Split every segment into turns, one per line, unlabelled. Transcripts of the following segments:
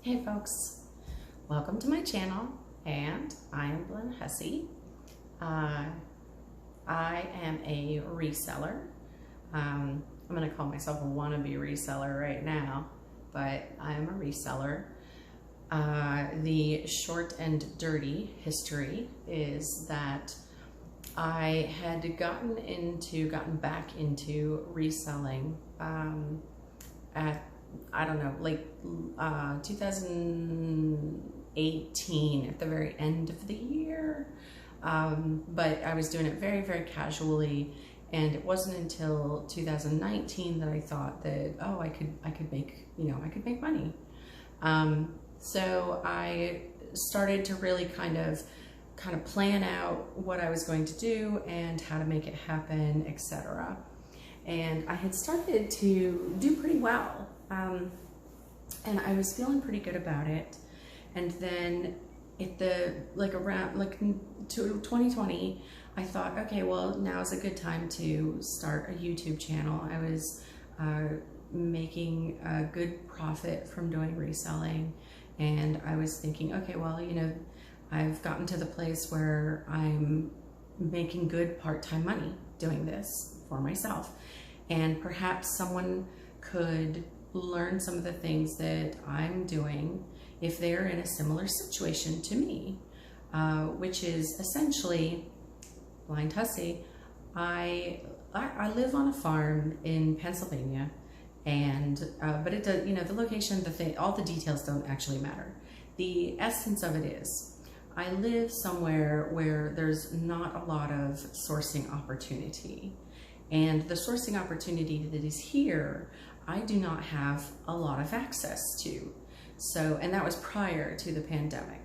Hey folks, welcome to my channel, and I am Glenn Hussey. I am a reseller. I'm going to call myself a wannabe reseller right now, but I am a reseller. The short and dirty history is that I had gotten back into reselling at, I don't know, like 2018 at the very end of the year. But I was doing it very, very casually, and it wasn't until 2019 that I thought that, oh, I could make, I could make money. So I started to really kind of plan out what I was going to do and how to make it happen, etc. And I had started to do pretty well. And I was feeling pretty good about it. And then around 2020, I thought, okay, well, now's a good time to start a YouTube channel. I was making a good profit from doing reselling, and I was thinking, okay, well, I've gotten to the place where I'm making good part-time money doing this for myself, and perhaps someone could learn some of the things that I'm doing if they're in a similar situation to me, which is essentially, blind hussy, I live on a farm in Pennsylvania, and but it does, the location, the thing, all the details don't actually matter. The essence of it is, I live somewhere where there's not a lot of sourcing opportunity, and the sourcing opportunity that is here, I do not have a lot of access to. So, and that was prior to the pandemic.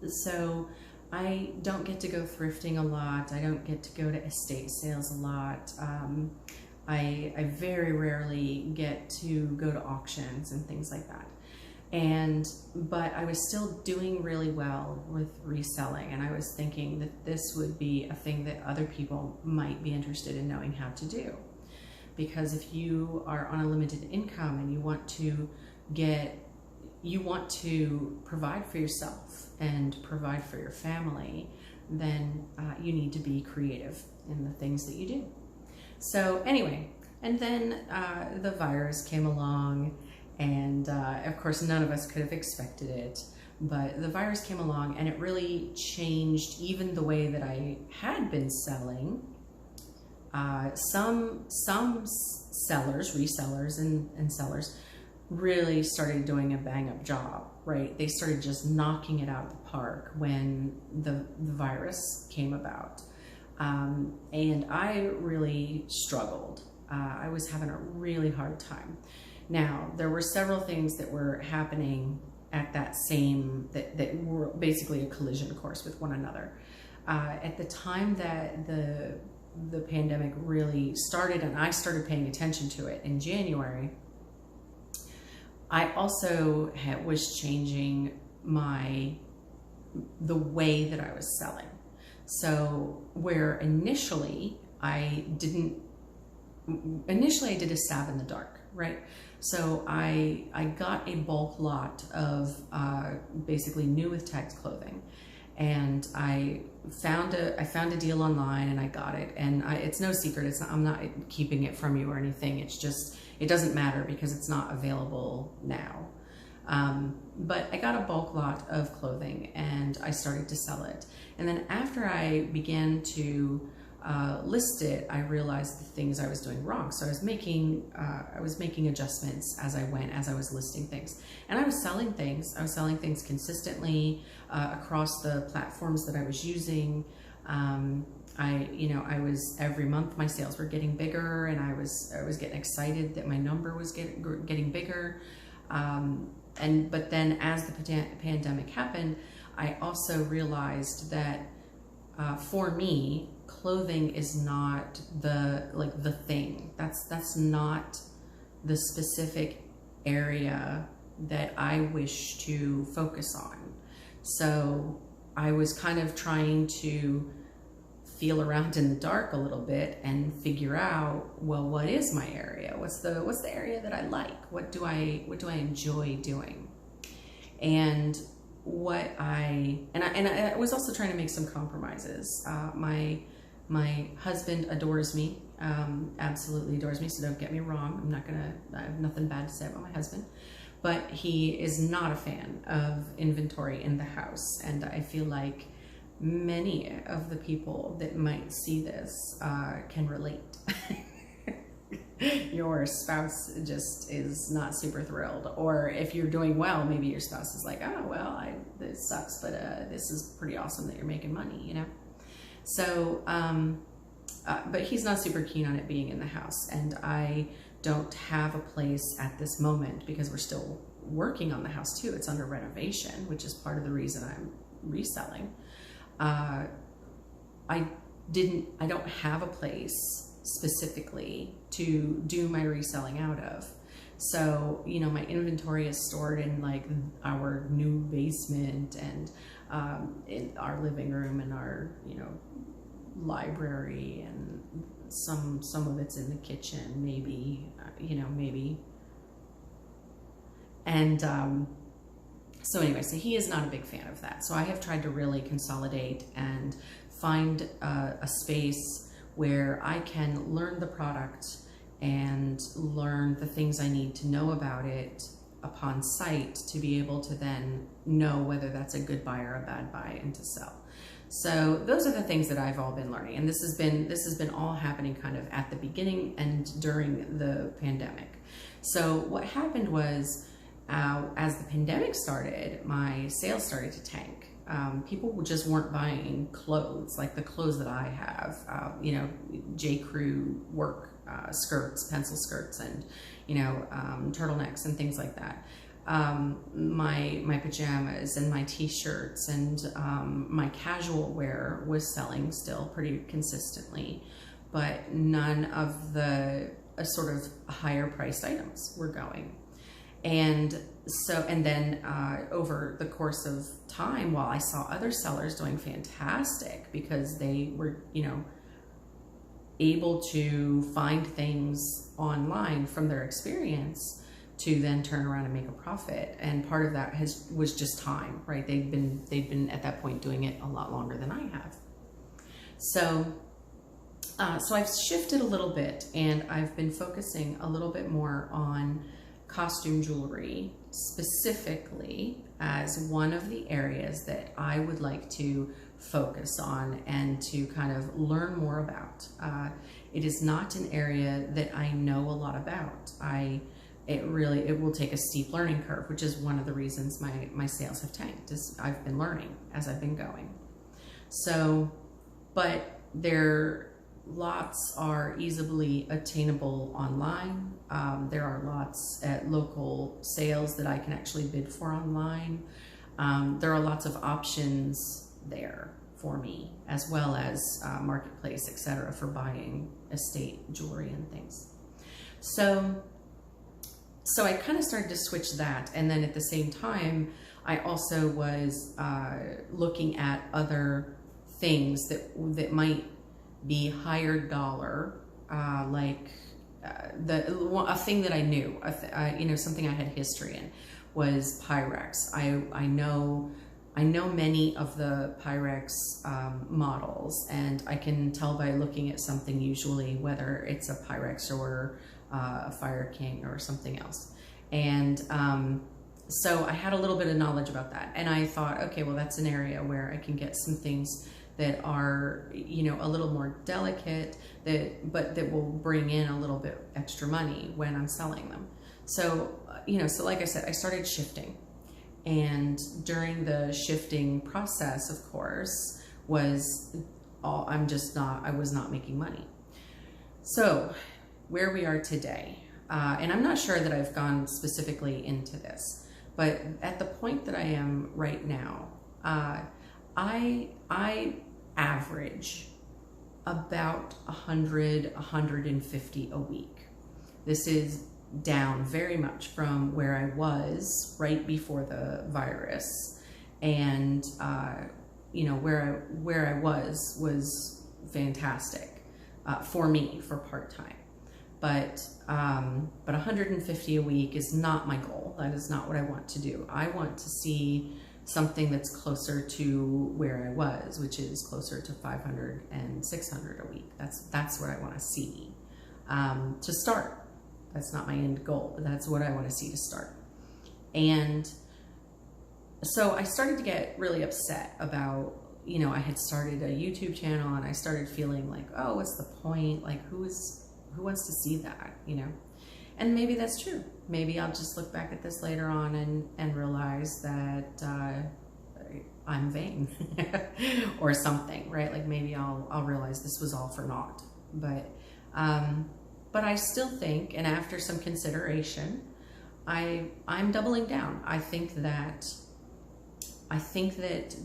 So I don't get to go thrifting a lot. I don't get to go to estate sales a lot. I very rarely get to go to auctions and things like that. But I was still doing really well with reselling, and I was thinking that this would be a thing that other people might be interested in knowing how to do. Because if you are on a limited income and you want to provide for yourself and provide for your family, then you need to be creative in the things that you do. So anyway, and then the virus came along, and of course none of us could have expected it, but the virus came along and it really changed even the way that I had been selling. Some sellers, resellers and sellers really started doing a bang-up job, right? They started just knocking it out of the park when the virus came about. And I really struggled. I was having a really hard time. Now, there were several things that were happening at that were basically a collision course with one another. At the time that the pandemic really started and I started paying attention to it in January, I also was changing the way that I was selling. So where initially I did a stab in the dark, right? So I got a bulk lot of basically new with tagged clothing, and I found a deal online and I got it, and it's no secret. I'm not keeping it from you or anything. It's just, it doesn't matter because it's not available now. But I got a bulk lot of clothing and I started to sell it. And then after I began to list it, I realized the things I was doing wrong. So I was making adjustments as I went, as I was listing things, and I was selling things. I was selling things consistently across the platforms that I was using. I was, every month my sales were getting bigger, and I was getting excited that my number was getting bigger. But then as the pandemic happened, I also realized that for me, clothing is not the thing. That's not the specific area that I wish to focus on. So I was kind of trying to feel around in the dark a little bit and figure out, well, what is my area? What's the area that I like? What do I enjoy doing? And I was also trying to make some compromises. My husband adores me, absolutely adores me, so don't get me wrong. I have nothing bad to say about my husband, but he is not a fan of inventory in the house. And I feel like many of the people that might see this can relate. Your spouse just is not super thrilled, or if you're doing well, maybe your spouse is like, oh well, this sucks, but this is pretty awesome that you're making money, you know. So but he's not super keen on it being in the house, and I don't have a place at this moment because we're still working on the house too. It's under renovation, which is part of the reason I'm reselling. I don't have a place specifically to do my reselling out of. So, you know, my inventory is stored in like our new basement and in our living room and our, you know, library, and some of it's in the kitchen, maybe, you know, maybe. And so anyway, so he is not a big fan of that. So I have tried to really consolidate and find a space where I can learn the product and learn the things I need to know about it upon sight to be able to then know whether that's a good buy or a bad buy and to sell. So those are the things that I've all been learning, and this has been all happening kind of at the beginning and during the pandemic. So what happened was, as the pandemic started, my sales started to tank. People just weren't buying clothes like the clothes that I have, you know, J. Crew work skirts, pencil skirts, and, you know, turtlenecks and things like that. My pajamas and my t-shirts and my casual wear was selling still pretty consistently, but none of the sort of higher priced items were going. And so, and then over the course of time, while I saw other sellers doing fantastic because they were, you know, able to find things online from their experience to then turn around and make a profit. And part of that was just time, right? They've been at that point doing it a lot longer than I have. So I've shifted a little bit, and I've been focusing a little bit more on costume jewelry specifically as one of the areas that I would like to focus on and to kind of learn more about. It is not an area that I know a lot about. It will take a steep learning curve, which is one of the reasons my sales have tanked, is I've been learning as I've been going. So, but lots are easily attainable online. There are lots at local sales that I can actually bid for online. There are lots of options there for me, as well as marketplace, etc., for buying estate jewelry and things. So I kind of started to switch that, and then at the same time, I also was looking at other things that might be higher dollar, like a thing that I knew, you know, something I had history in, was Pyrex. I know many of the Pyrex models, and I can tell by looking at something usually whether it's a Pyrex or a Fire King or something else. And so I had a little bit of knowledge about that, and I thought, okay, well, that's an area where I can get some things that are, you know, a little more delicate, but that will bring in a little bit extra money when I'm selling them. So, you know, so like I said, I started shifting, and during the shifting process, of course, I was not making money. So where we are today, and I'm not sure that I've gone specifically into this, but at the point that I am right now, I average about 100, 150 a week. This is down very much from where I was right before the virus, and you know, where I was fantastic for me for part-time. but 150 a week is not my goal. That is not what I want to do. I want to see something that's closer to where I was, which is closer to 500 and 600 a week. That's what I want to see to start. That's not my end goal, but that's what I want to see to start. And so I started to get really upset about, you know, I had started a YouTube channel and I started feeling like, oh, what's the point? Like, who wants to see that, you know? And maybe that's true. Maybe I'll just look back at this later on and realize that I'm vain or something, right? Like maybe I'll realize this was all for naught. But I still think, and after some consideration, I'm doubling down. I think that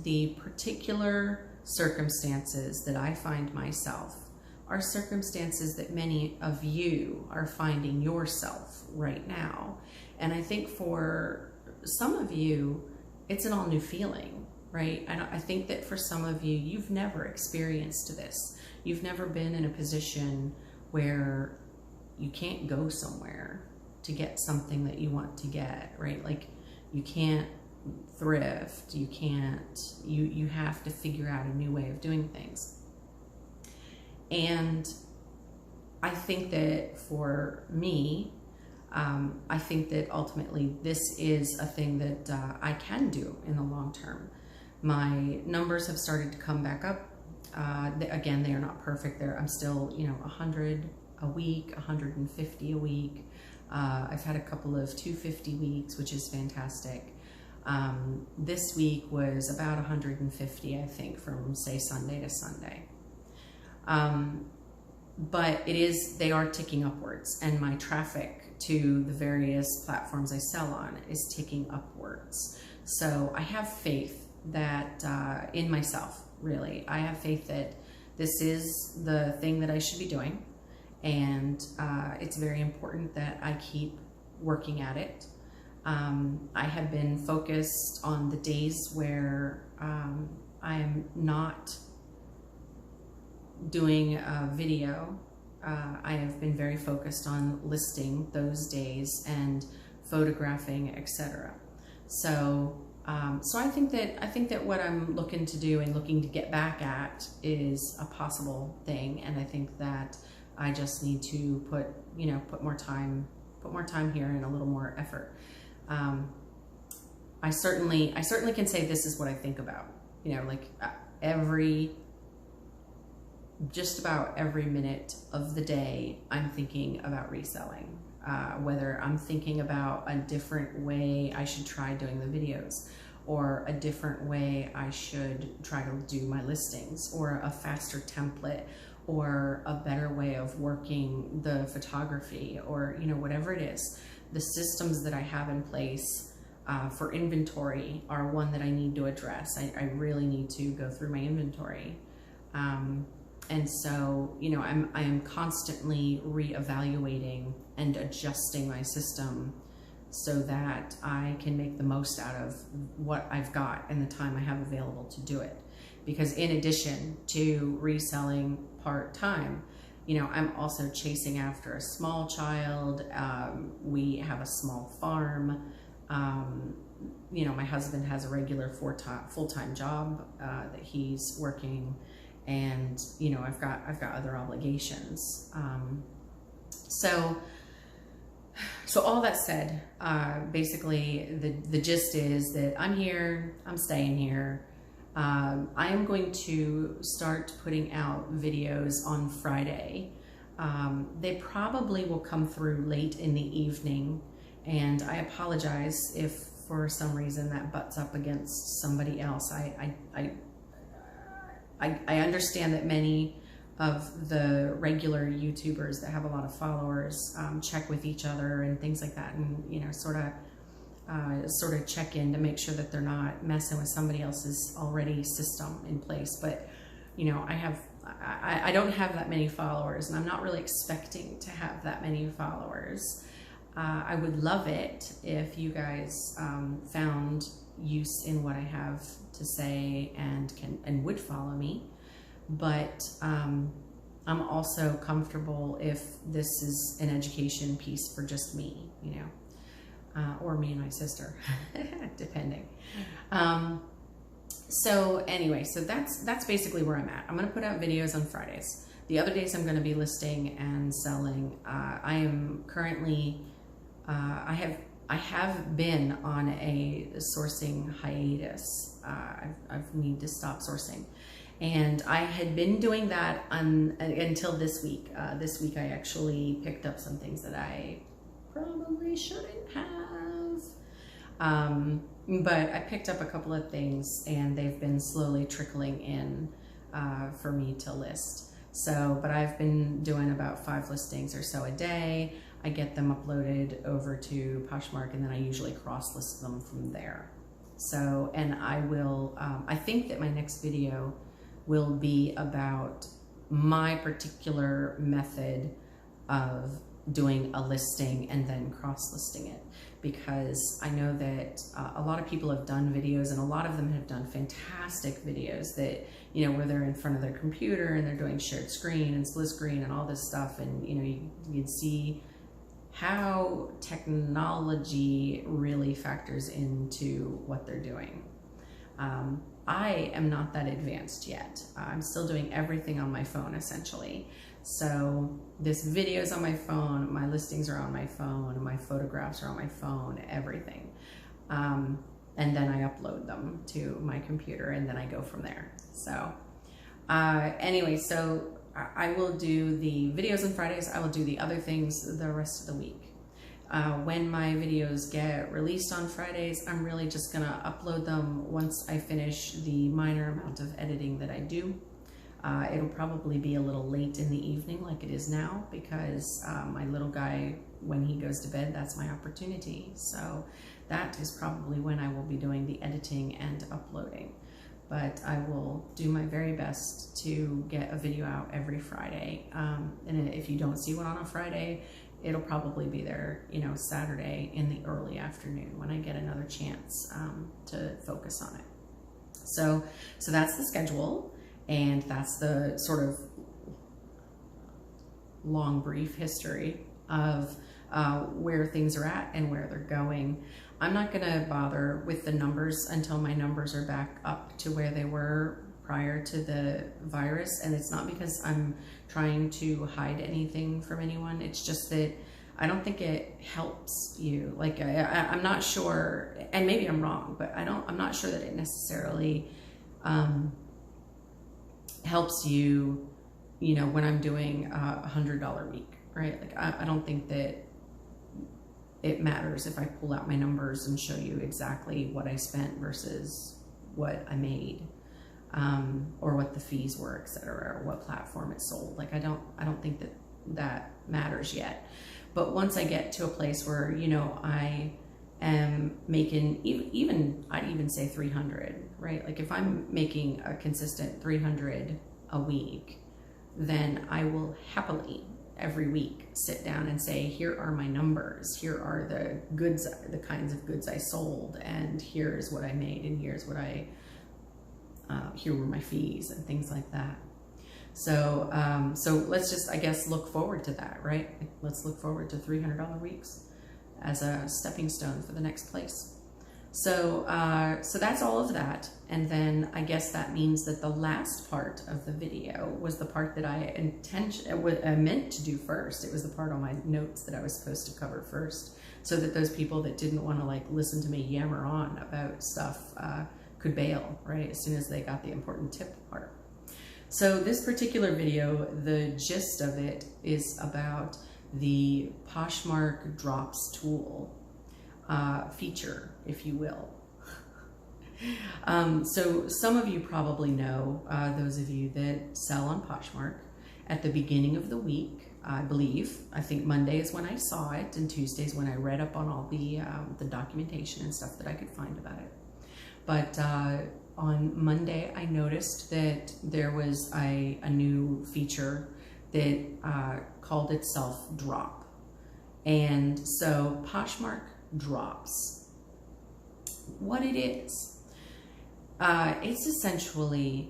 the particular circumstances that I find myself are circumstances that many of you are finding yourself right now. And I think for some of you, it's an all new feeling, right? I think that for some of you, you've never experienced this. You've never been in a position where you can't go somewhere to get something that you want to get, right? Like you can't thrift, you have to figure out a new way of doing things. And I think that for me, I think that ultimately this is a thing that I can do in the long term. My numbers have started to come back up. Again, they are not perfect. I'm still, you know, 100 a week, 150 a week. I've had a couple of 250 weeks, which is fantastic. This week was about 150, I think, from say Sunday to Sunday. But they are ticking upwards, and my traffic to the various platforms I sell on is ticking upwards. So I have faith that, in myself, really. I have faith that this is the thing that I should be doing, and it's very important that I keep working at it. I have been focused on the days where I am not doing a video. I have been very focused on listing those days and photographing, etc. So I think that what I'm looking to do and looking to get back at is a possible thing, and I think that I just need to put more time here and a little more effort. I certainly can say this is what I think about, you know, like just about every minute of the day, I'm thinking about reselling, whether I'm thinking about a different way I should try doing the videos, or a different way I should try to do my listings, or a faster template, or a better way of working the photography, or, you know, whatever it is. The systems that I have in place for inventory are one that I need to address. I really need to go through my inventory. And so, you know, I am constantly reevaluating and adjusting my system so that I can make the most out of what I've got and the time I have available to do it. Because in addition to reselling part-time, you know, I'm also chasing after a small child. We have a small farm. You know, my husband has a regular full-time job that he's working. And, you know, I've got other obligations. So all that said, basically the gist is that I'm here, I'm staying here. I am going to start putting out videos on Friday. They probably will come through late in the evening, and I apologize if for some reason that butts up against somebody else. I understand that many of the regular YouTubers that have a lot of followers check with each other and things like that, and, you know, sort of check in to make sure that they're not messing with somebody else's already system in place. But, you know, I don't have that many followers, and I'm not really expecting to have that many followers. I would love it if you guys found use in what I have to say and would follow me, but I'm I'm also comfortable if this is an education piece for just me, you know, or me and my sister, depending. So anyway, so that's basically where I'm at. I'm going to put out videos on Fridays. The other days I'm going to be listing and selling. I am currently, I have been on a sourcing hiatus. I've need to stop sourcing. And I had been doing that until this week. This week I actually picked up some things that I probably shouldn't have. But I picked up a couple of things and they've been slowly trickling in for me to list. So, but I've been doing about 5 listings or so a day. I get them uploaded over to Poshmark and then I usually cross list them from there. So, and I will, I think that my next video will be about my particular method of doing a listing and then cross-listing it, because I know that a lot of people have done videos, and a lot of them have done fantastic videos that, you know, where they're in front of their computer and they're doing shared screen and split screen and all this stuff, and you know, you'd see how technology really factors into what they're doing. I am not that advanced yet. I'm still doing everything on my phone essentially. So this video's on my phone, my listings are on my phone, my photographs are on my phone, everything. And then I upload them to my computer and then I go from there. So anyway, so I will do the videos on Fridays. I will do the other things the rest of the week. When my videos get released on Fridays, I'm really just gonna upload them once I finish the minor amount of editing that I do. It'll probably be a little late in the evening like it is now, because my little guy, when he goes to bed, that's my opportunity. So that is probably when I will be doing the editing and uploading. But I will do my very best to get a video out every Friday. And if you don't see one on a Friday, it'll probably be there, you know, Saturday in the early afternoon when I get another chance to focus on it. So that's the schedule, and that's the sort of long, brief history of where things are at and where they're going. I'm not gonna bother with the numbers until my numbers are back up to where they were prior to the virus, and it's not because I'm trying to hide anything from anyone. It's just that I don't think it helps you. Like I'm not sure, and maybe I'm wrong, but I'm not sure that it necessarily helps you, you know, when I'm doing a $100 week, right? Like I don't think that it matters if I pull out my numbers and show you exactly what I spent versus what I made. Or what the fees were, etc., or what platform it sold. Like I don't think that matters yet. But once I get to a place where, you know, I am making even I'd even say 300, right? Like if I'm making a consistent 300 a week, then I will happily every week sit down and say, here are my numbers, here are the goods, the kinds of goods I sold, and here's what I made, and here's what here were my fees and things like that. So so let's just, I guess, look forward to that, right? Let's look forward to $300 weeks as a stepping stone for the next place. So so that's all of that. And then I guess that means that the last part of the video was the part that I meant to do first. It was the part on my notes that I was supposed to cover first, so that those people that didn't want to like listen to me yammer on about stuff could bail, right, as soon as they got the important tip part. So this particular video, the gist of it is about the Poshmark Drops tool feature, if you will. So some of you probably know, those of you that sell on Poshmark, at the beginning of the week, I think Monday is when I saw it, and Tuesday is when I read up on all the documentation and stuff that I could find about it. But on Monday, I noticed that there was a new feature that called itself Drop. And so Poshmark Drops, what it is, it's essentially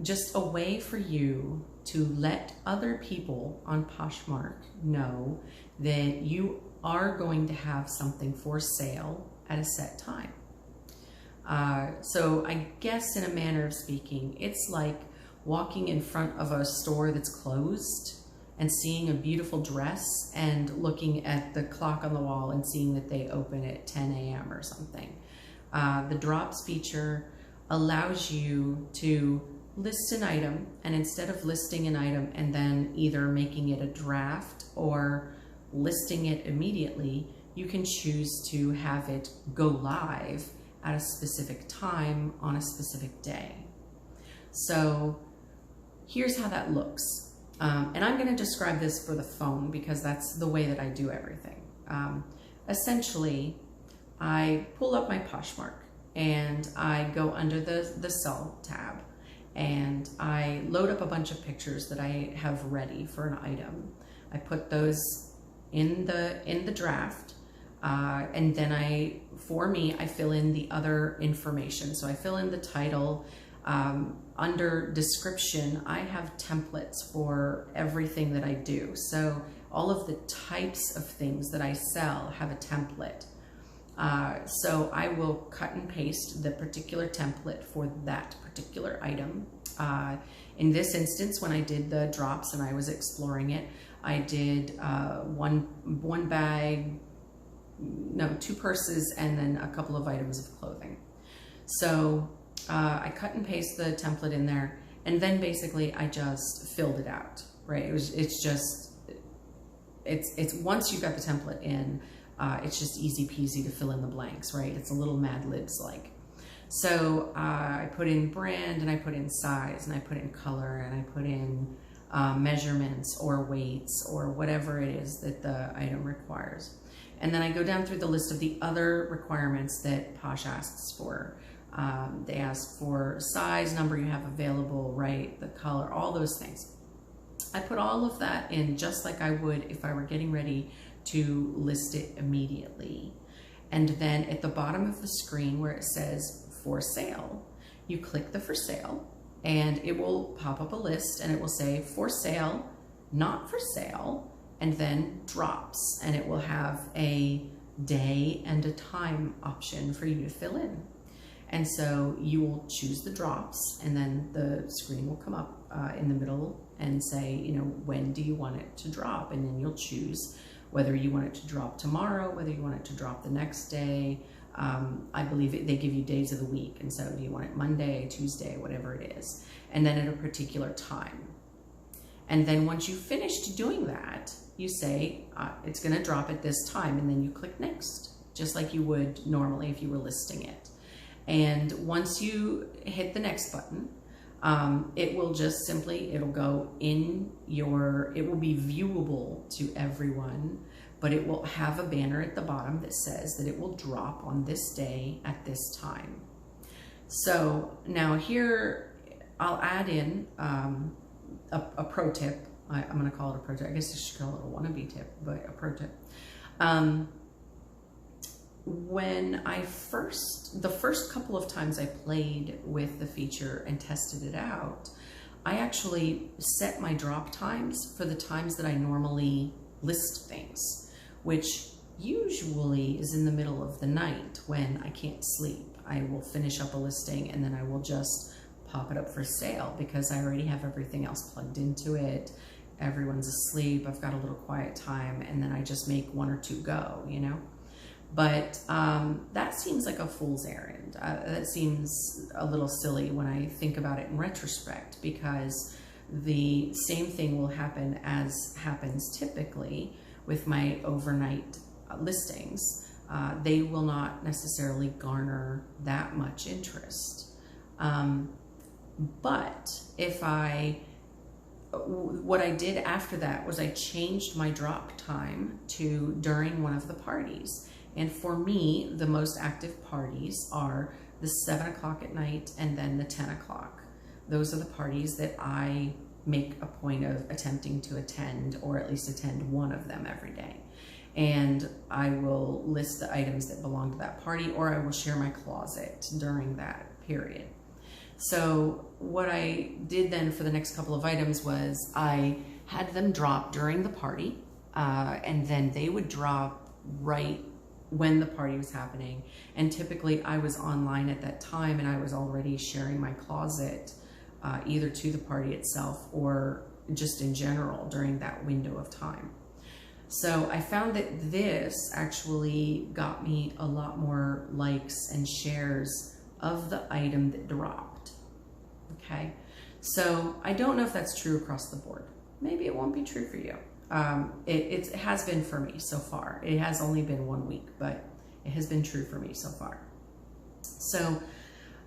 just a way for you to let other people on Poshmark know that you are going to have something for sale at a set time. So I guess in a manner of speaking, it's like walking in front of a store that's closed and seeing a beautiful dress and looking at the clock on the wall and seeing that they open at 10 a.m. or something. The Drops feature allows you to list an item, and instead of listing an item and then either making it a draft or listing it immediately, you can choose to have it go live at a specific time on a specific day. So here's how that looks. And I'm going to describe this for the phone because that's the way that I do everything. Essentially, I pull up my Poshmark and I go under the Sell tab and I load up a bunch of pictures that I have ready for an item. I put those in the draft, and then I fill in the other information. So I fill in the title. Under description, I have templates for everything that I do. So all of the types of things that I sell have a template. So I will cut and paste the particular template for that particular item. In this instance, when I did the drops and I was exploring it, I did one bag, no, 2 purses, and then a couple of items of clothing. So I cut and paste the template in there, and then basically I just filled it out, right? It's once you've got the template in, it's just easy peasy to fill in the blanks, right? It's a little Mad Libs like. So I put in brand, and I put in size, and I put in color, and I put in measurements or weights or whatever it is that the item requires. And then I go down through the list of the other requirements that Posh asks for. They ask for size, number you have available, right, the color, all those things. I put all of that in just like I would if I were getting ready to list it immediately. And then at the bottom of the screen where it says for sale, you click the for sale and it will pop up a list and it will say for sale, not for sale, and then drops, and it will have a day and a time option for you to fill in. And so you will choose the drops, and then the screen will come up in the middle and say, you know, when do you want it to drop? And then you'll choose whether you want it to drop tomorrow, whether you want it to drop the next day. I believe they give you days of the week. And so do you want it Monday, Tuesday, whatever it is, and then at a particular time. And then once you've finished doing that, you say, it's going to drop at this time. And then you click next, just like you would normally if you were listing it. And once you hit the next button, it will just simply, it'll go in your, it will be viewable to everyone, but it will have a banner at the bottom that says that it will drop on this day at this time. So now here, I'll add in a pro tip. I'm going to call it a pro tip. I guess I should call it a wannabe tip, but a pro tip. When the first couple of times I played with the feature and tested it out, I actually set my drop times for the times that I normally list things, which usually is in the middle of the night when I can't sleep. I will finish up a listing and then I will just pop it up for sale because I already have everything else plugged into it. Everyone's asleep, I've got a little quiet time, and then I just make 1 or 2 go, you know? But that seems like a fool's errand. That seems a little silly when I think about it in retrospect, because the same thing will happen as happens typically with my overnight listings. They will not necessarily garner that much interest. But if what I did after that was I changed my drop time to during one of the parties. And for me, the most active parties are the 7 o'clock at night and then the 10 o'clock. Those are the parties that I make a point of attempting to attend, or at least attend one of them every day. And I will list the items that belong to that party, or I will share my closet during that period. So what I did then for the next couple of items was I had them drop during the party, and then they would drop right when the party was happening. And typically I was online at that time and I was already sharing my closet, either to the party itself or just in general during that window of time. So I found that this actually got me a lot more likes and shares of the item that dropped. Okay, so I don't know if that's true across the board. Maybe it won't be true for you. It has been for me so far. It has only been 1 week, but it has been true for me so far. So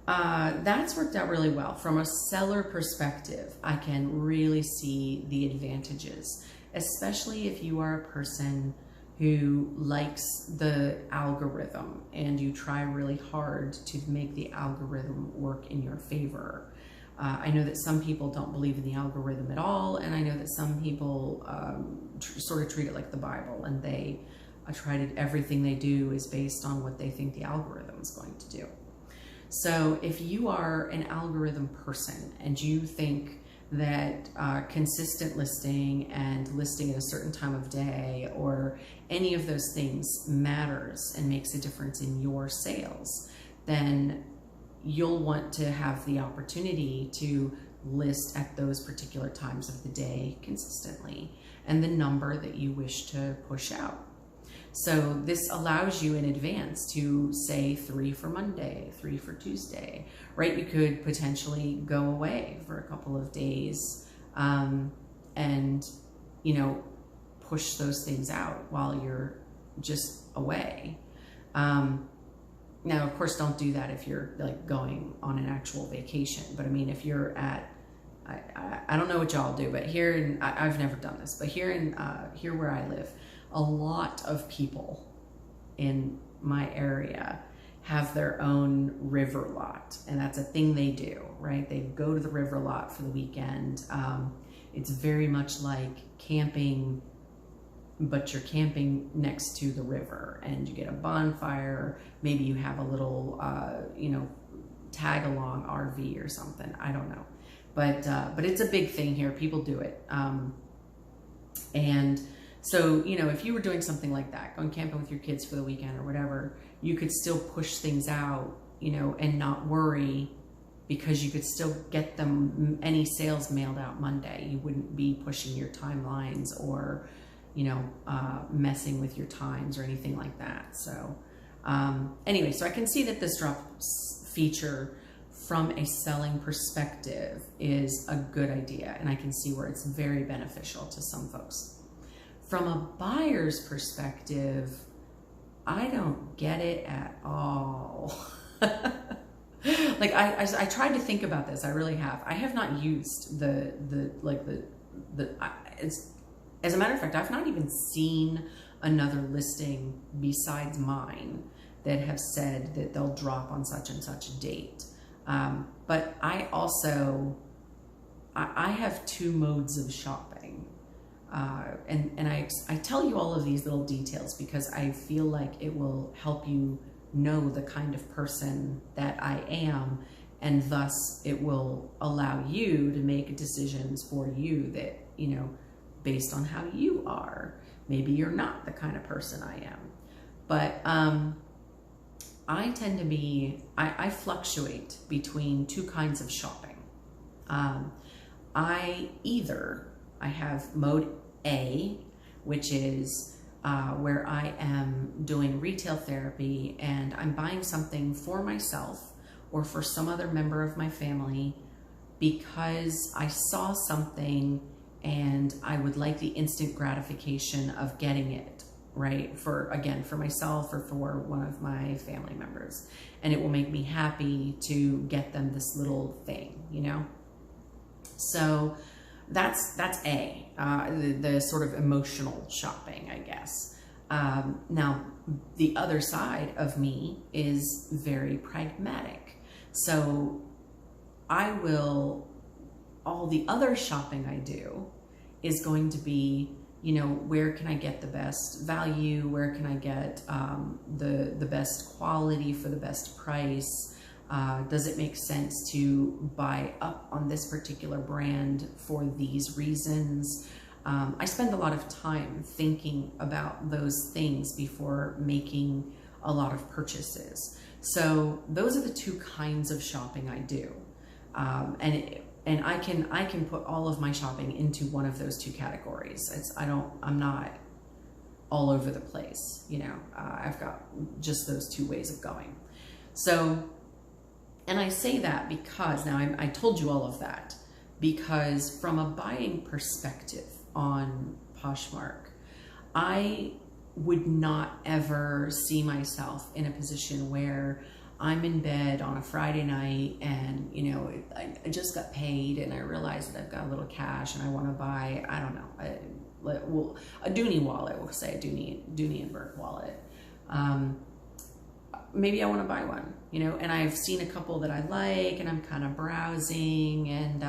that's worked out really well. From a seller perspective, I can really see the advantages, especially if you are a person who likes the algorithm and you try really hard to make the algorithm work in your favor. I know that some people don't believe in the algorithm at all, and I know that some people sort of treat it like the Bible, and they everything they do is based on what they think the algorithm is going to do. So if you are an algorithm person and you think that consistent listing and listing at a certain time of day or any of those things matters and makes a difference in your sales, then you'll want to have the opportunity to list at those particular times of the day consistently and the number that you wish to push out. So this allows you in advance to say 3 for Monday, 3 for Tuesday, right? You could potentially go away for a couple of days and, you know, push those things out while you're just away. Now, of course, don't do that if you're like going on an actual vacation. But I mean, if you're at, I don't know what y'all do, but here in, I've never done this, but here where I live, a lot of people in my area have their own river lot, and that's a thing they do, right? They go to the river lot for the weekend. It's very much like camping, but you're camping next to the river and you get a bonfire. Maybe you have a little, you know, tag along RV or something. I don't know, but it's a big thing here. People do it. And so, you know, if you were doing something like that, going camping with your kids for the weekend or whatever, you could still push things out, you know, and not worry, because you could still get them, any sales mailed out Monday. You wouldn't be pushing your timelines or, you know, messing with your times or anything like that. So anyway, so I can see that this drops feature from a selling perspective is a good idea, and I can see where it's very beneficial to some folks. From a buyer's perspective, I don't get it at all. Like I tried to think about this. I really have. I have not used as a matter of fact, I've not even seen another listing besides mine that have said that they'll drop on such and such a date. But I also, I have 2 modes of shopping. And I tell you all of these little details because I feel like it will help you know the kind of person that I am, and thus it will allow you to make decisions for you that, you know, based on how you are. Maybe you're not the kind of person I am, but I tend to be, I fluctuate between 2 kinds of shopping. I have mode A, which is where I am doing retail therapy and I'm buying something for myself or for some other member of my family because I saw something and I would like the instant gratification of getting it, right? For myself or for one of my family members. And it will make me happy to get them this little thing, you know? So that's A, the sort of emotional shopping, I guess. Now, the other side of me is very pragmatic. So all the other shopping I do is going to be, you know, where can I get the best value? Where can I get the best quality for the best price? Does it make sense to buy up on this particular brand for these reasons? I spend a lot of time thinking about those things before making a lot of purchases. So those are the two kinds of shopping I do. And I can put all of my shopping into one of those two categories. I'm not all over the place, you know. I've got just those two ways of going. So, and I say that because now I told you all of that because from a buying perspective on Poshmark, I would not ever see myself in a position where I'm in bed on a Friday night and, you know, I just got paid and I realize that I've got a little cash and I want to buy, I don't know, a Dooney wallet, we'll say a Dooney and Burke wallet. Maybe I want to buy one, you know, and I've seen a couple that I like and I'm kind of browsing and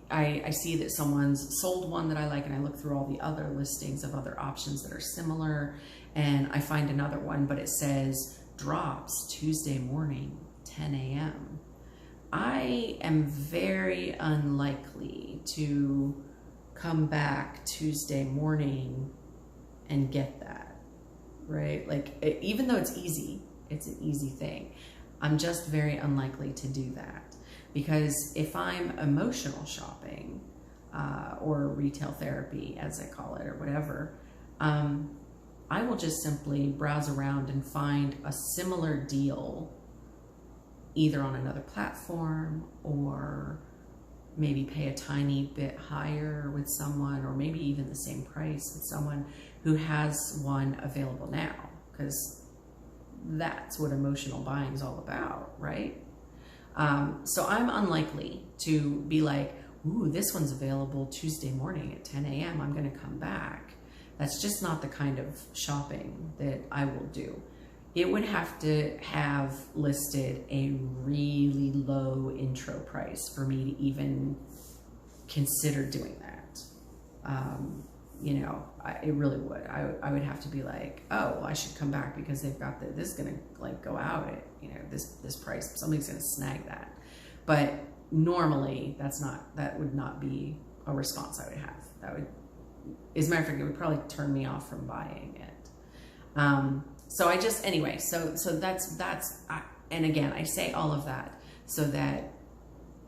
I see that someone's sold one that I like and I look through all the other listings of other options that are similar and I find another one, but it says drops Tuesday morning, 10 a.m. I am very unlikely to come back Tuesday morning and get that, right? Like, even though it's easy, it's an easy thing. I'm just very unlikely to do that because if I'm emotional shopping or retail therapy, as I call it, or whatever, I will just simply browse around and find a similar deal either on another platform or maybe pay a tiny bit higher with someone or maybe even the same price with someone who has one available now, because that's what emotional buying is all about, right? So I'm unlikely to be like, ooh, this one's available Tuesday morning at 10 a.m. I'm going to come back. That's just not the kind of shopping that I will do. It would have to have listed a really low intro price for me to even consider doing that. You know, it really would. I would have to be like, oh, well, I should come back because they've got this is gonna like go out at, you know, this price. Somebody's gonna snag that. But normally that would not be a response I would have. That would, as a matter of fact, it would probably turn me off from buying it. So I just, anyway, so that's, and again, I say all of that so that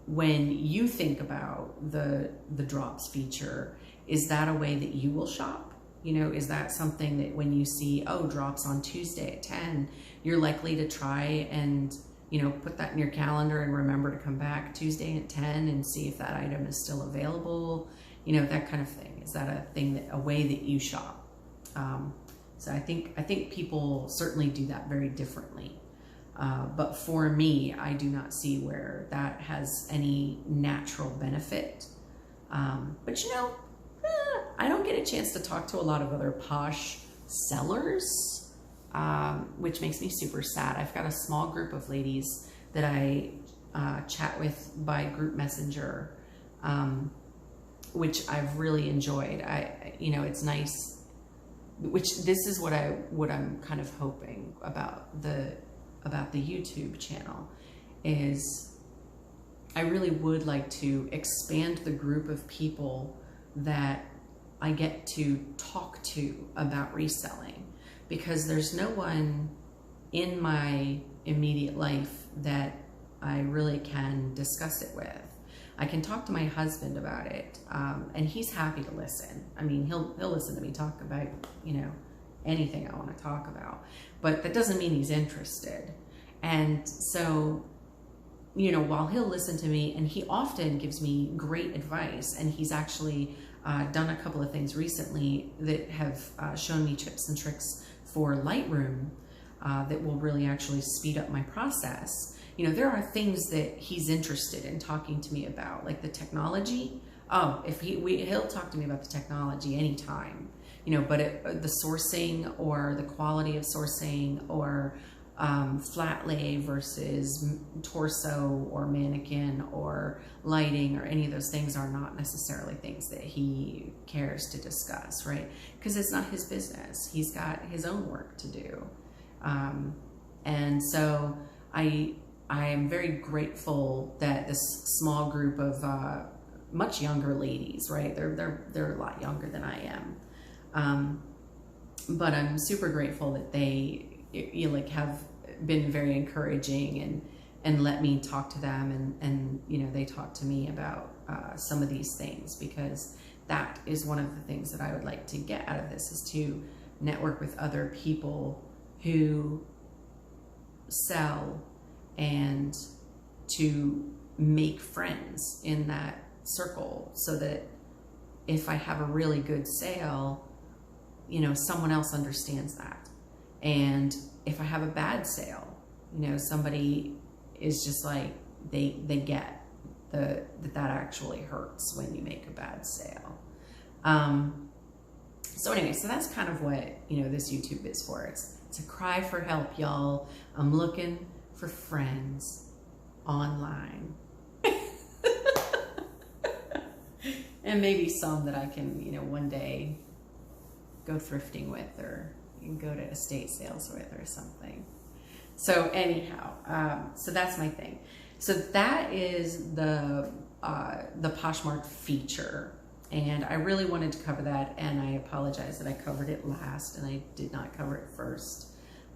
when you think about the drops feature, is that a way that you will shop? You know, is that something that when you see, oh, drops on Tuesday at 10, you're likely to try and, you know, put that in your calendar and remember to come back Tuesday at 10 and see if that item is still available, you know, that kind of thing. Is that a way that you shop? So I think people certainly do that very differently. But for me, I do not see where that has any natural benefit. But you know, I don't get a chance to talk to a lot of other posh sellers, which makes me super sad. I've got a small group of ladies that I chat with by group messenger, which I've really enjoyed. You know, it's nice. Which this is what I'm kind of hoping about the YouTube channel is I really would like to expand the group of people that I get to talk to about reselling, because there's no one in my immediate life that I really can discuss it with. I can talk to my husband about it, and he's happy to listen. I mean, he'll listen to me talk about, you know, anything I want to talk about, but that doesn't mean he's interested. And so, you know, while he'll listen to me, and he often gives me great advice, and he's actually done a couple of things recently that have shown me tips and tricks for Lightroom that will really actually speed up my process. You know, there are things that he's interested in talking to me about, like the technology. Oh, if he'll talk to me about the technology anytime, you know, but the sourcing or the quality of sourcing or flat lay versus torso or mannequin or lighting or any of those things are not necessarily things that he cares to discuss, right? Because it's not his business. He's got his own work to do. And so I am very grateful that this small group of much younger ladies, right? They're a lot younger than I am, but I'm super grateful that they have been very encouraging and let me talk to them, and they talk to me about some of these things, because that is one of the things that I would like to get out of this, is to network with other people who sell, and to make friends in that circle, so that if I have a really good sale, someone else understands that. And if I have a bad sale, somebody is just like, they get that actually hurts when you make a bad sale. So anyway, so that's kind of what, this YouTube is for. It's a cry for help, y'all. I'm looking for friends online. And maybe some that I can, one day go thrifting with, or go to estate sales with, or something. So anyhow, so that's my thing. So that is the Poshmark feature. And I really wanted to cover that, and I apologize that I covered it last and I did not cover it first.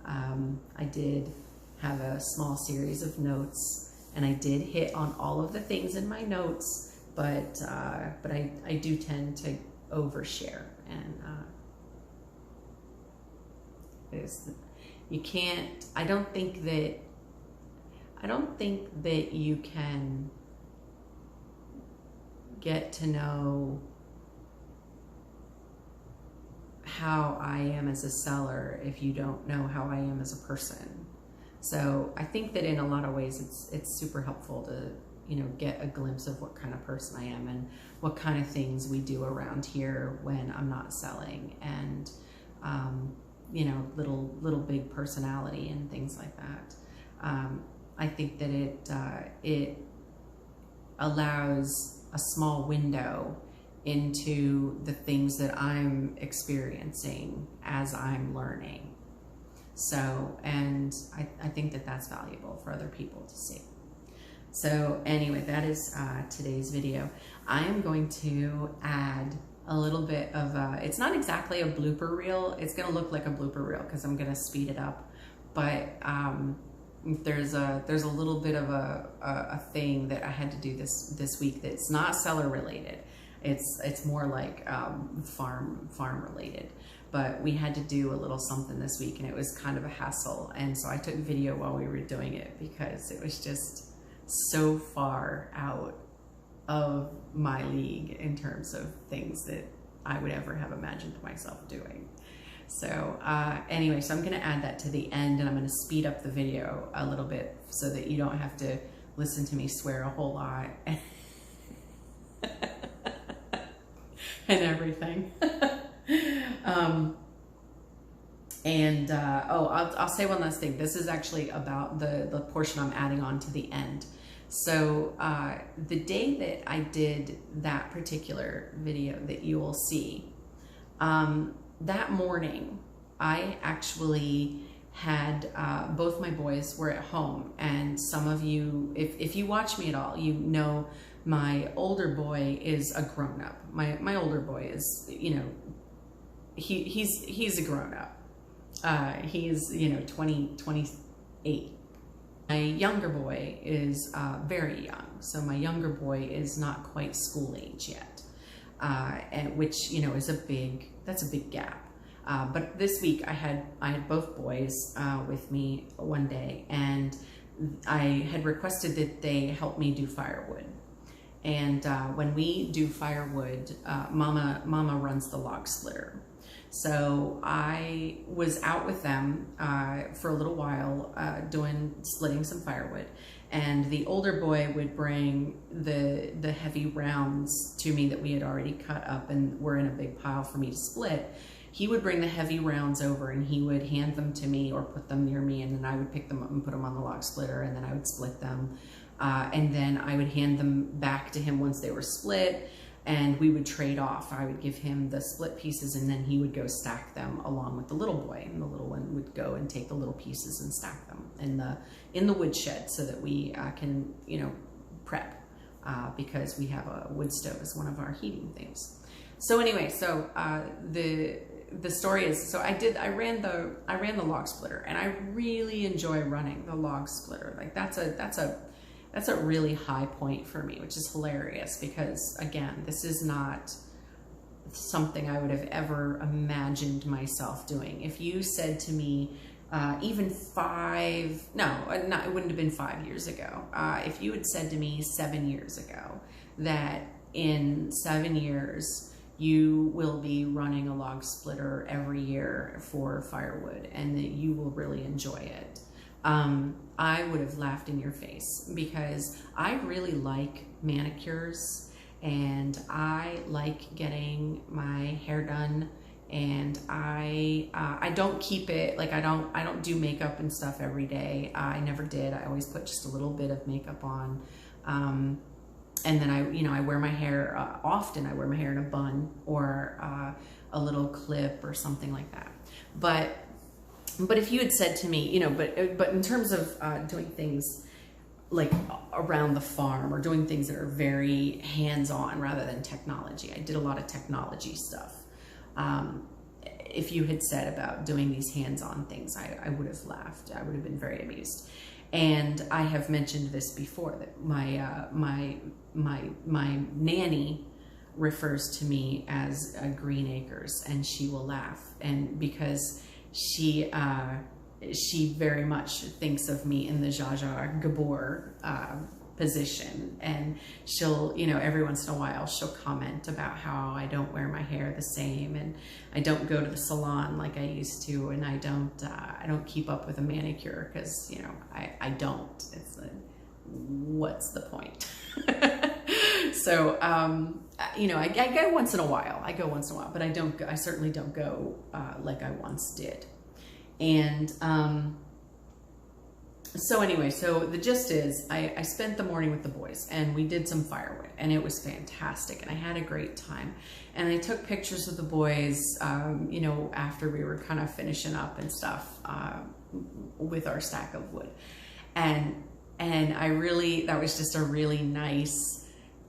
I did have a small series of notes, and I did hit on all of the things in my notes, but I do tend to overshare, and you can't. I don't think that you can get to know how I am as a seller if you don't know how I am as a person. So I think that in a lot of ways it's super helpful to get a glimpse of what kind of person I am, and what kind of things we do around here when I'm not selling, and little big personality and things like that. I think that it allows a small window into the things that I'm experiencing as I'm learning. So, and I think that that's valuable for other people to see. So anyway, that is today's video. I am going to add a little bit of it's not exactly a blooper reel. It's going to look like a blooper reel because I'm going to speed it up. But there's a little bit of a thing that I had to do this week that's not seller related. It's more like farm related. But we had to do a little something this week, and it was kind of a hassle. And so I took video while we were doing it, because it was just so far out of my league in terms of things that I would ever have imagined myself doing. So anyway, so I'm going to add that to the end, and I'm going to speed up the video a little bit so that you don't have to listen to me swear a whole lot and everything. I'll say one last thing. This is actually about the portion I'm adding on to the end. So the day that I did that particular video that you will see, that morning I actually had both my boys were at home, and some of you, if you watch me at all, you know my older boy is a grown-up. My older boy is, he's a grown-up. He's 28. My younger boy is very young, so my younger boy is not quite school age yet, and which is that's a big gap. But this week I had both boys with me one day, and I had requested that they help me do firewood. And when we do firewood, Mama runs the log splitter. So I was out with them for a little while splitting some firewood, and the older boy would bring the heavy rounds to me that we had already cut up and were in a big pile for me to split. He would bring the heavy rounds over, and he would hand them to me or put them near me, and then I would pick them up and put them on the log splitter, and then I would split them. And then I would hand them back to him once they were split. and we would trade off. I would give him the split pieces, and then he would go stack them along with the little boy, and the little one would go and take the little pieces and stack them in the woodshed so that we can, you know, prep, because we have a wood stove as one of our heating things. So anyway, so the story is, so I ran the log splitter, and I really enjoy running the log splitter. Like that's a really high point for me, which is hilarious, because again, this is not something I would have ever imagined myself doing. If you said to me, even it wouldn't have been 5 years ago. If you had said to me 7 years ago that in 7 years, you will be running a log splitter every year for firewood and that you will really enjoy it, I would have laughed in your face, because I really like manicures and I like getting my hair done, and I don't keep it, like I don't do makeup and stuff every day. I never did. I always put just a little bit of makeup on. And then I wear my hair, often I wear my hair in a bun or a little clip or something like that. But if you had said to me, but in terms of doing things like around the farm or doing things that are very hands-on rather than technology, I did a lot of technology stuff. If you had said about doing these hands-on things, I would have laughed. I would have been very amused. And I have mentioned this before, that my nanny refers to me as Green Acres, and she will laugh, and because she very much thinks of me in the Zsa Zsa Gabor position, and she'll, every once in a while she'll comment about how I don't wear my hair the same, and I don't go to the salon like I used to, and I don't keep up with a manicure, because I don't. It's what's the point? So I go once in a while, but I certainly don't go like I once did. And so anyway, so the gist is I spent the morning with the boys, and we did some firewood, and it was fantastic, and I had a great time. And I took pictures of the boys, after we were kind of finishing up and stuff with our stack of wood. And that was just a really nice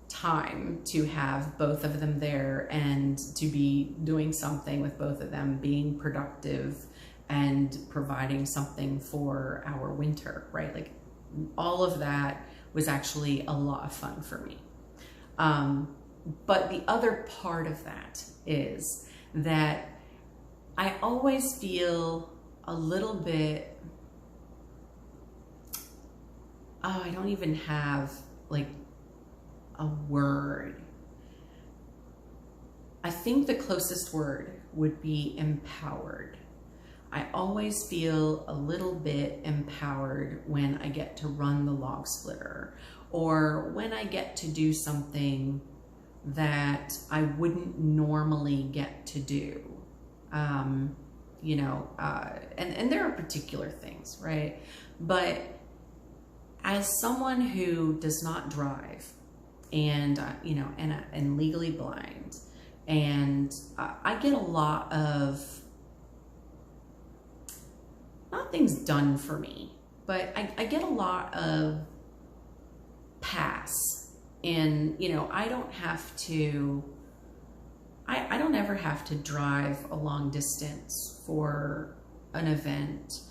time to have both of them there and to be doing something with both of them, being productive and providing something for our winter, right? Like all of that was actually a lot of fun for me. But the other part of that is that I always feel a little bit, I don't even have like a word. I think the closest word would be empowered. I always feel a little bit empowered when I get to run the log splitter, or when I get to do something that I wouldn't normally get to do. And there are particular things, right? But as someone who does not drive, and and legally blind, and I get a lot of, not things done for me, but I get a lot of pass. And, I don't have to, I don't ever have to drive a long distance for an event.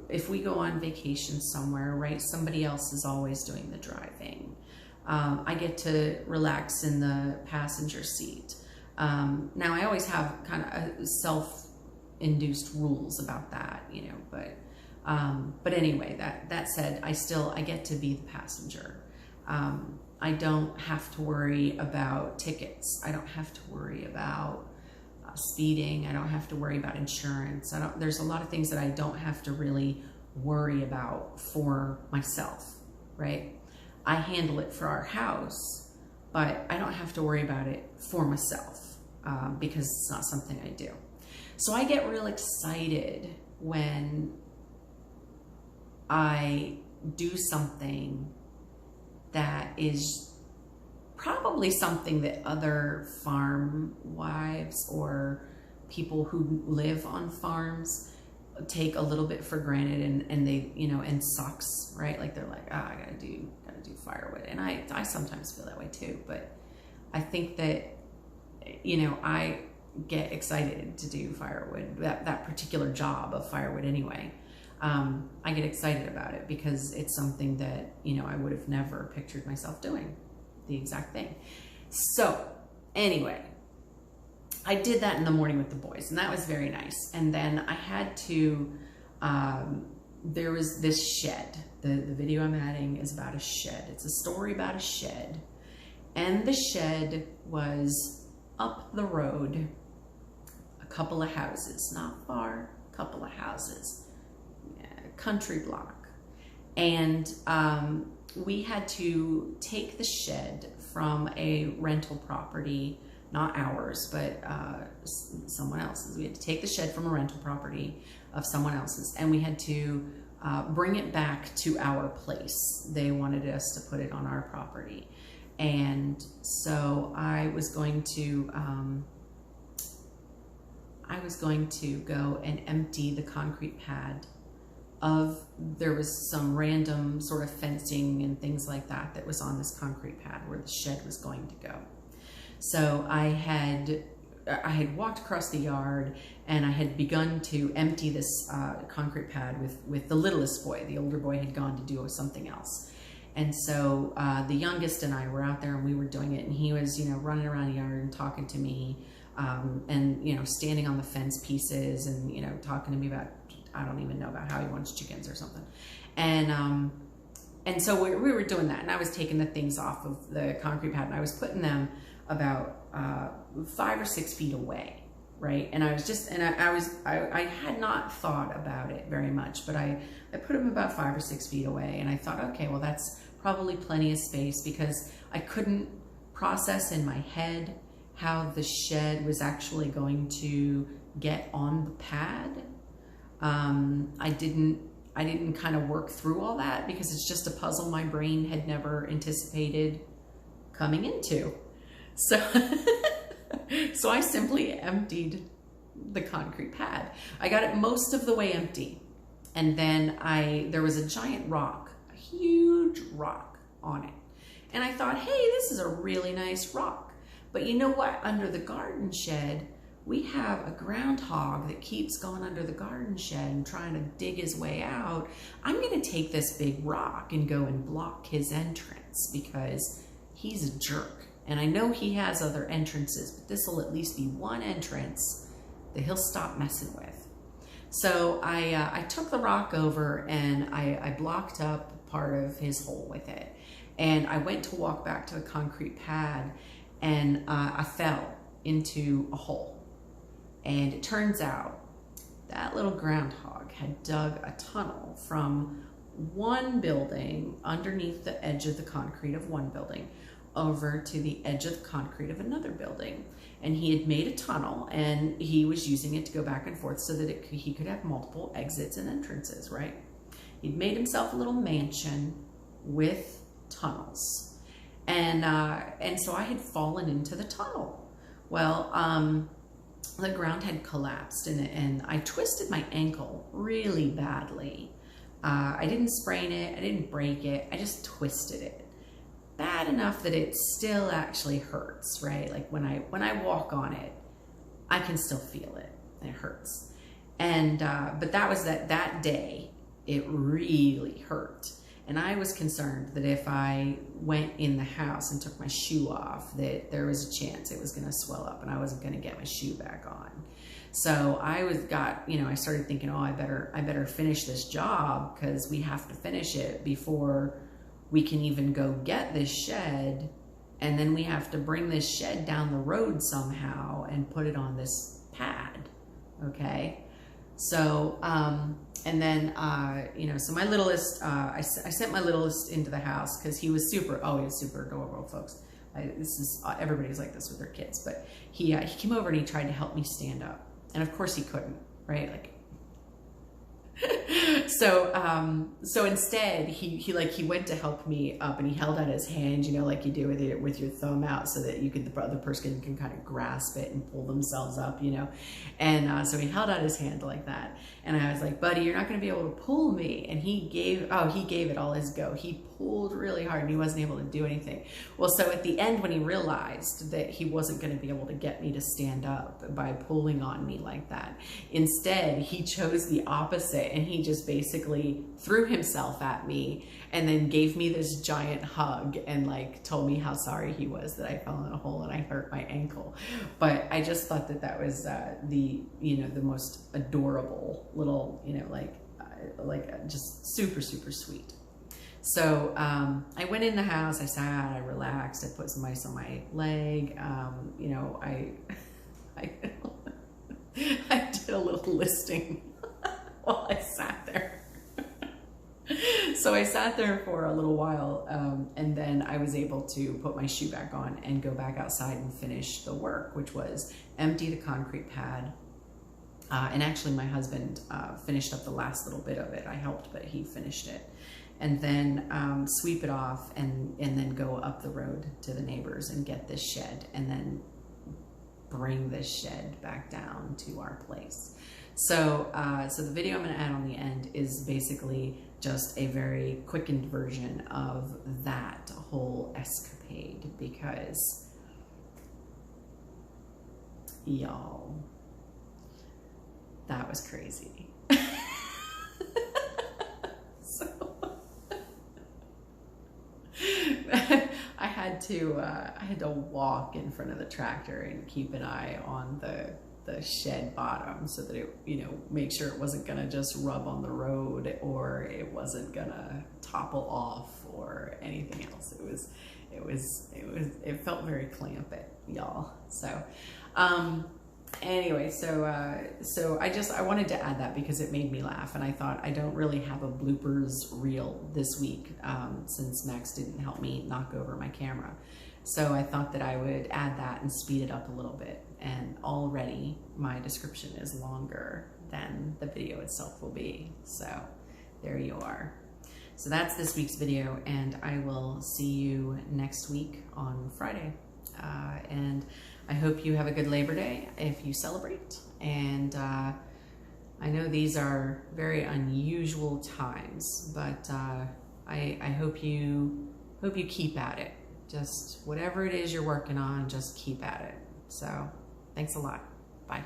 If we go on vacation somewhere, right, somebody else is always doing the driving. I get to relax in the passenger seat. Now I always have kind of self-induced rules about that, but anyway, that said, I get to be the passenger. I don't have to worry about tickets. I don't have to worry about speeding. I don't have to worry about insurance. There's a lot of things that I don't have to really worry about for myself, right? I handle it for our house, but I don't have to worry about it for myself because it's not something I do. So I get real excited when I do something that is probably something that other farm wives or people who live on farms take a little bit for granted, and they, you know, and sucks, right? Like they're like, I gotta do firewood. And I sometimes feel that way too, but I think that, you know, I get excited to do firewood, that particular job of firewood anyway. I get excited about it because it's something that, you know, I would have never pictured myself doing the exact thing. So anyway, I did that in the morning with the boys, and that was very nice. And then I had to, there was this shed. The video I'm adding is about a shed. It's a story about a shed. And the shed was up the road, a couple of houses, not far, a couple of houses, country block. And we had to take the shed from a rental property, not ours, but someone else's. We had to take the shed from a rental property of someone else's, and we had to bring it back to our place. They wanted us to put it on our property. And so I was going to go and empty the concrete pad there was some random sort of fencing and things like that was on this concrete pad where the shed was going to go. So I had walked across the yard, and I had begun to empty this concrete pad with the littlest boy. The older boy had gone to do something else. And so the youngest and I were out there, and we were doing it, and he was, you know, running around the yard and talking to me, and, you know, standing on the fence pieces and, you know, talking to me about, I don't even know, about how he wants chickens or something. And so we were doing that, and I was taking the things off of the concrete pad, and I was putting them about 5 or 6 feet away, right? And I was just, and I had not thought about it very much, but I put them about 5 or 6 feet away, and I thought, okay, well, that's probably plenty of space, because I couldn't process in my head how the shed was actually going to get on the pad. I didn't kind of work through all that, because it's just a puzzle my brain had never anticipated coming into. So, so I simply emptied the concrete pad. I got it most of the way empty. And then there was a giant rock, a huge rock on it. And I thought, hey, this is a really nice rock. But you know what? Under the garden shed, we have a groundhog that keeps going under the garden shed and trying to dig his way out. I'm going to take this big rock and go and block his entrance, because he's a jerk. And I know he has other entrances, but this will at least be one entrance that he'll stop messing with. So I took the rock over, and I blocked up part of his hole with it. And I went to walk back to the concrete pad, and I fell into a hole. And it turns out that little groundhog had dug a tunnel from one building underneath the edge of the concrete of one building over to the edge of the concrete of another building. And he had made a tunnel, and he was using it to go back and forth so that he could have multiple exits and entrances, right? He'd made himself a little mansion with tunnels. And so I had fallen into the tunnel. Well, the ground had collapsed, and I twisted my ankle really badly. I didn't sprain it, I didn't break it, I just twisted it. Bad enough that it still actually hurts, right? Like when I walk on it, I can still feel it, and it hurts. And but that was that day, it really hurt. And I was concerned that if I went in the house and took my shoe off, that there was a chance it was going to swell up and I wasn't going to get my shoe back on. So I started thinking, oh, I better finish this job, because we have to finish it before we can even go get this shed. And then we have to bring this shed down the road somehow and put it on this pad. Okay. So, and then, so my littlest, I sent my littlest into the house, because he was super adorable, folks. Everybody's like this with their kids, but he came over and he tried to help me stand up. And of course he couldn't, right? Like, So instead he went to help me up, and he held out his hand, you know, like you do with your thumb out, so that the other person can kind of grasp it and pull themselves up, you know. And so he held out his hand like that, and I was like, buddy, you're not going to be able to pull me. And he gave it all his go. He pulled really hard and he wasn't able to do anything. Well, so at the end, when he realized that he wasn't going to be able to get me to stand up by pulling on me like that, instead he chose the opposite, and he just basically threw himself at me and then gave me this giant hug and like told me how sorry he was that I fell in a hole and I hurt my ankle. But I just thought that was the most adorable little, you know, just super, super sweet. So I went in the house, I sat, I relaxed, I put some ice on my leg. You know, I did a little listing while I sat there. So I sat there for a little while, and then I was able to put my shoe back on and go back outside and finish the work, which was empty the concrete pad. And actually my husband finished up the last little bit of it. I helped, but he finished it. And then sweep it off and then go up the road to the neighbors and get this shed, and then bring this shed back down to our place. So, so the video I'm going to add on the end is basically just a very quickened version of that whole escapade, because y'all, that was crazy. I had to walk in front of the tractor and keep an eye on the shed bottom, so that it, you know, make sure it wasn't gonna just rub on the road, or it wasn't gonna topple off or anything else. It felt very clamped, y'all. So anyway, so I wanted to add that because it made me laugh, and I thought I don't really have a bloopers reel this week since Max didn't help me knock over my camera. So I thought that I would add that and speed it up a little bit, and already my description is longer than the video itself will be. So there you are. So that's this week's video, and I will see you next week on Friday. And I hope you have a good Labor Day if you celebrate. And I know these are very unusual times, but I hope you keep at it. Just whatever it is you're working on, just keep at it. So thanks a lot. Bye.